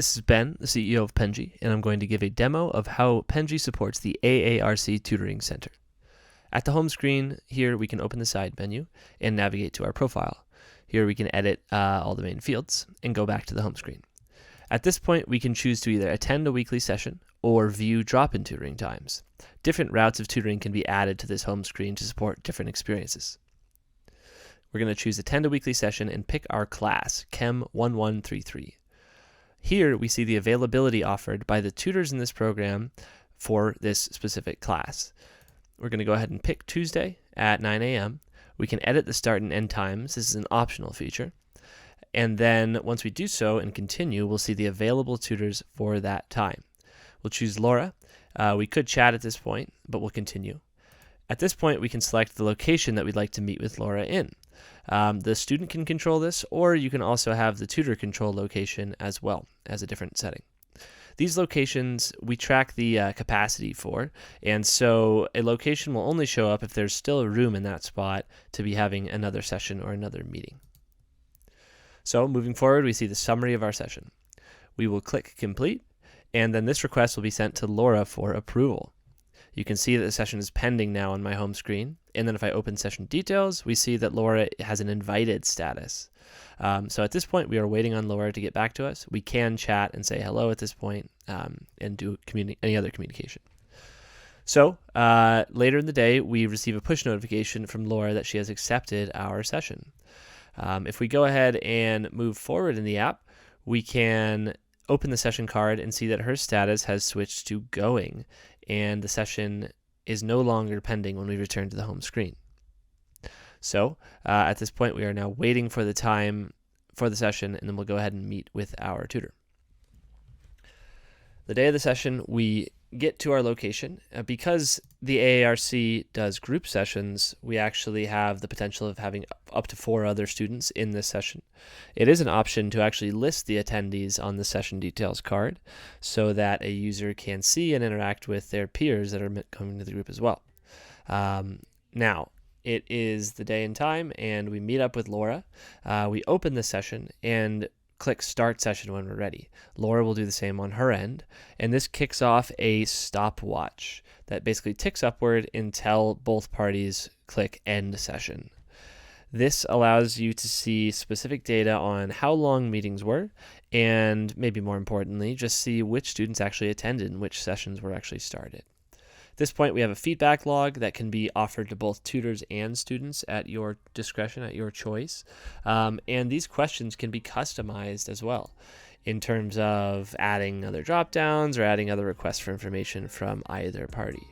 This is Ben, the CEO of Penji, and I'm going to give a demo of how Penji supports the AARC Tutoring Center. At the home screen, here we can open the side menu and navigate to our profile. Here we can edit all the main fields and go back to the home screen. At this point, we can choose to either attend a weekly session or view drop-in tutoring times. Different routes of tutoring can be added to this home screen to support different experiences. We're going to choose attend a weekly session and pick our class, Chem 1133. Here we see the availability offered by the tutors in this program for this specific class. We're going to go ahead and pick Tuesday at 9 a.m. We can edit the start and end times. This is an optional feature. And then once we do so and continue, we'll see the available tutors for that time. We'll choose Laura. We could chat at this point, but we'll continue. At this point, we can select the location that we'd like to meet with Laura in. The student can control this, or you can also have the tutor control location as well as a different setting. These locations we track the capacity for, and so a location will only show up if there's still a room in that spot to be having another session or another meeting. So moving forward, we see the summary of our session. We will click complete, and then this request will be sent to Laura for approval. You can see that the session is pending now on my home screen. And then if I open session details, we see that Laura has an invited status. So at this point, we are waiting on Laura to get back to us. We can chat and say hello at this point and do any other communication. So later in the day, we receive a push notification from Laura that she has accepted our session. If we go ahead and move forward in the app, we can open the session card and see that her status has switched to going, and the session is no longer pending when we return to the home screen. So at this point, we are now waiting for the time for the session, and then we'll go ahead and meet with our tutor. The day of the session, we get to our location. Because the AARC does group sessions, we actually have the potential of having up to 4 other students in this session. It is an option to actually list the attendees on the session details card so that a user can see and interact with their peers that are coming to the group as well. Now, it is the day and time, and we meet up with Laura. We open the session and click Start Session when we're ready. Laura will do the same on her end, and this kicks off a stopwatch that basically ticks upward until both parties click End Session. This allows you to see specific data on how long meetings were, and maybe more importantly, just see which students actually attended and which sessions were actually started. At this point, we have a feedback log that can be offered to both tutors and students at your discretion, at your choice. And these questions can be customized as well in terms of adding other drop-downs or adding other requests for information from either party.